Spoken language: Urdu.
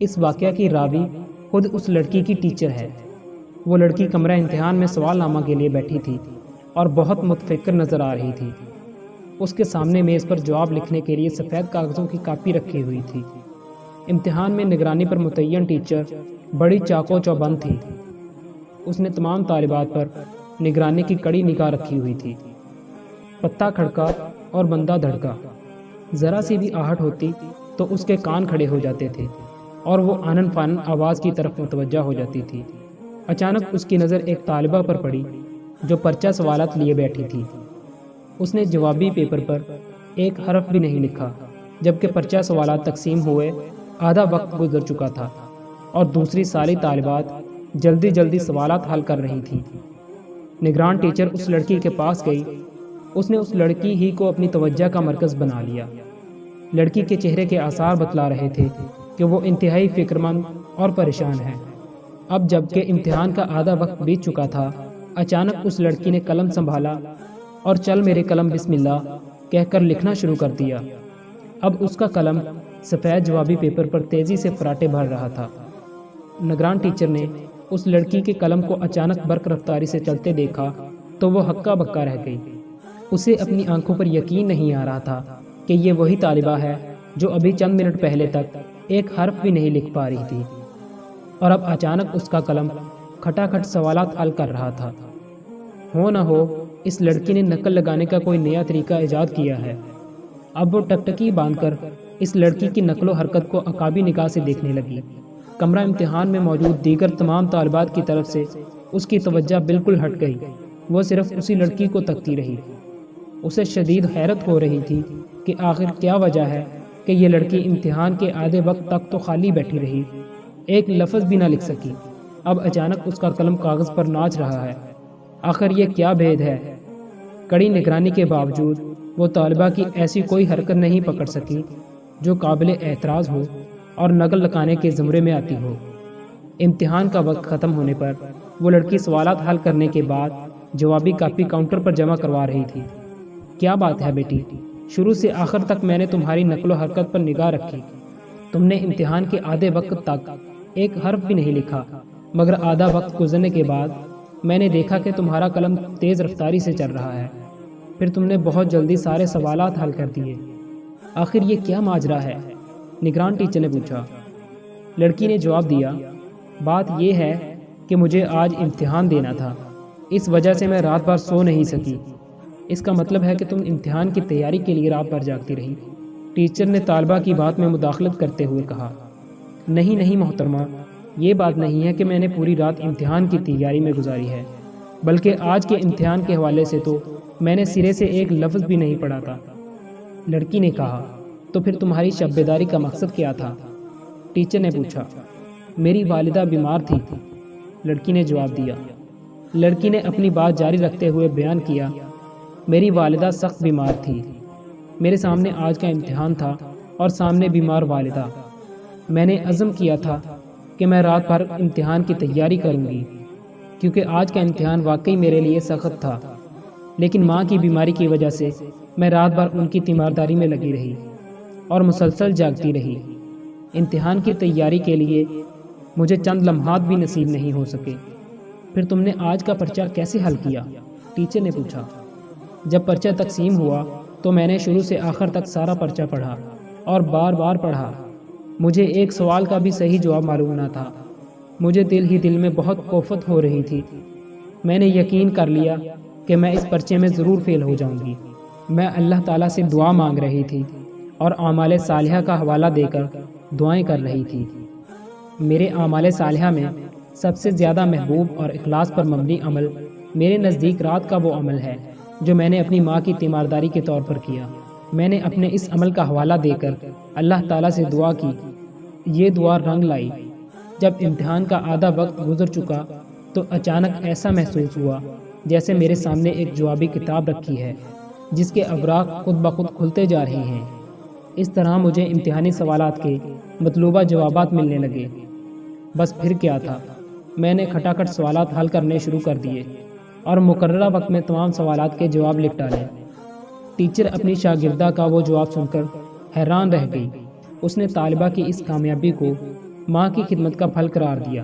اس واقعہ کی راوی خود اس لڑکی کی ٹیچر ہے۔ وہ لڑکی کمرہ امتحان میں سوال نامہ کے لیے بیٹھی تھی اور بہت متفکر نظر آ رہی تھی۔ اس کے سامنے میز پر جواب لکھنے کے لیے سفید کاغذوں کی کاپی رکھی ہوئی تھی۔ امتحان میں نگرانی پر متعین ٹیچر بڑی چاقو چوبند تھی۔ اس نے تمام طالبات پر نگرانی کی کڑی نگاہ رکھی ہوئی تھی۔ پتا کھڑکا اور بندہ دھڑکا، ذرا سی بھی آہٹ ہوتی تو اس کے کان کھڑے ہو جاتے تھے اور وہ آنن فانن آواز کی طرف متوجہ ہو جاتی تھی۔ اچانک اس کی نظر ایک طالبہ پر پڑی جو پرچہ سوالات لیے بیٹھی تھی۔ اس نے جوابی پیپر پر ایک حرف بھی نہیں لکھا، جبکہ پرچہ سوالات تقسیم ہوئے آدھا وقت گزر چکا تھا اور دوسری ساری طالبات جلدی جلدی سوالات حل کر رہی تھیں۔ نگران ٹیچر اس لڑکی کے پاس گئی۔ اس نے اس لڑکی ہی کو اپنی توجہ کا مرکز بنا لیا۔ لڑکی کے چہرے کے آثار بتلا رہے تھے کہ وہ انتہائی فکر مند اور پریشان ہے۔ اب جب کہ امتحان کا آدھا وقت بیت چکا تھا، اچانک اس لڑکی نے قلم سنبھالا اور چل میرے قلم بسم اللہ کہہ کر لکھنا شروع کر دیا۔ اب اس کا قلم سفید جوابی پیپر پر تیزی سے فراٹے بھر رہا تھا۔ نگران ٹیچر نے اس لڑکی کے قلم کو اچانک برق رفتاری سے چلتے دیکھا تو وہ ہکا بکا رہ گئی۔ اسے اپنی آنکھوں پر یقین نہیں آ رہا تھا کہ یہ وہی طالبہ ہے جو ابھی چند منٹ پہلے تک ایک حرف بھی نہیں لکھ پا رہی تھی، اور اب اچانک اس کا قلم کھٹا کھٹ سوالات حل کر رہا تھا۔ ہو نہ ہو اس لڑکی نے نقل لگانے کا کوئی نیا طریقہ ایجاد کیا ہے۔ اب وہ ٹکٹکی باندھ کر اس لڑکی کی نقل و حرکت کو عقابی نگاہ سے دیکھنے لگی۔ کمرہ امتحان میں موجود دیگر تمام طالبات کی طرف سے اس کی توجہ بالکل ہٹ گئی۔ وہ صرف اسی لڑکی کو تکتی رہی۔ اسے شدید حیرت ہو رہی تھی کہ آخر کیا وجہ ہے کہ یہ لڑکی امتحان کے آدھے وقت تک تو خالی بیٹھی رہی، ایک لفظ بھی نہ لکھ سکی۔ اب اچانک اس کا قلم کاغذ پر ناچ رہا ہے۔ آخر یہ کیا بھید ہے؟ کڑی نگرانی کے باوجود وہ طالبہ کی ایسی کوئی حرکت نہیں پکڑ سکی جو قابل اعتراض ہو اور نقل لگانے کے زمرے میں آتی ہو۔ امتحان کا وقت ختم ہونے پر وہ لڑکی سوالات حل کرنے کے بعد جوابی کاپی کاؤنٹر پر جمع کروا رہی تھی۔ کیا بات ہے بیٹی؟ شروع سے آخر تک میں نے تمہاری نقل و حرکت پر نگاہ رکھی۔ تم نے امتحان کے آدھے وقت تک ایک حرف بھی نہیں لکھا، مگر آدھا وقت گزرنے کے بعد میں نے دیکھا کہ تمہارا قلم تیز رفتاری سے چل رہا ہے۔ پھر تم نے بہت جلدی سارے سوالات حل کر دیے۔ آخر یہ کیا ماجرا ہے؟ نگران ٹیچر نے پوچھا۔ لڑکی نے جواب دیا، بات یہ ہے کہ مجھے آج امتحان دینا تھا، اس وجہ سے میں رات بھر سو نہیں سکی۔ اس کا مطلب ہے کہ تم امتحان کی تیاری کے لیے رات بھر جاگتی رہی؟ ٹیچر نے طالبہ کی بات میں مداخلت کرتے ہوئے کہا۔ نہیں محترمہ، یہ بات نہیں ہے کہ میں نے پوری رات امتحان کی تیاری میں گزاری ہے، بلکہ آج کے امتحان کے حوالے سے تو میں نے سرے سے ایک لفظ بھی نہیں پڑھا تھا۔ لڑکی نے کہا، تو پھر تمہاری شب بیداری کا مقصد کیا تھا؟ ٹیچر نے پوچھا۔ میری والدہ بیمار تھی، لڑکی نے جواب دیا۔ لڑکی نے اپنی بات جاری رکھتے ہوئے بیان کیا، میری والدہ سخت بیمار تھی۔ میرے سامنے آج کا امتحان تھا اور سامنے بیمار والدہ۔ میں نے عزم کیا تھا کہ میں رات بھر امتحان کی تیاری کروں گی، کیونکہ آج کا امتحان واقعی میرے لیے سخت تھا، لیکن ماں کی بیماری کی وجہ سے میں رات بھر ان کی تیمارداری میں لگی رہی اور مسلسل جاگتی رہی۔ امتحان کی تیاری کے لیے مجھے چند لمحات بھی نصیب نہیں ہو سکے۔ پھر تم نے آج کا پرچہ کیسے حل کیا؟ ٹیچر نے پوچھا۔ جب پرچہ تقسیم ہوا تو میں نے شروع سے آخر تک سارا پرچہ پڑھا اور بار بار پڑھا۔ مجھے ایک سوال کا بھی صحیح جواب معلوم نہ تھا۔ مجھے دل ہی دل میں بہت کوفت ہو رہی تھی۔ میں نے یقین کر لیا کہ میں اس پرچے میں ضرور فیل ہو جاؤں گی۔ میں اللہ تعالیٰ سے دعا مانگ رہی تھی اور اعمال صالحہ کا حوالہ دے کر دعائیں کر رہی تھی۔ میرے اعمال صالحہ میں سب سے زیادہ محبوب اور اخلاص پر مبنی عمل میرے نزدیک رات کا وہ عمل ہے جو میں نے اپنی ماں کی تیمارداری کے طور پر کیا۔ میں نے اپنے اس عمل کا حوالہ دے کر اللہ تعالیٰ سے دعا کی۔ یہ دعا رنگ لائی۔ جب امتحان کا آدھا وقت گزر چکا تو اچانک ایسا محسوس ہوا جیسے میرے سامنے ایک جوابی کتاب رکھی ہے جس کے اوراق خود بخود کھلتے جا رہے ہیں۔ اس طرح مجھے امتحانی سوالات کے مطلوبہ جوابات ملنے لگے۔ بس پھر کیا تھا، میں نے کھٹاکھٹ سوالات حل کرنے شروع کر دیے اور مقررہ وقت میں تمام سوالات کے جواب لکھ ڈالے۔ ٹیچر اپنی شاگردہ کا وہ جواب سن کر حیران رہ گئی۔ اس نے طالبہ کی اس کامیابی کو ماں کی خدمت کا پھل قرار دیا۔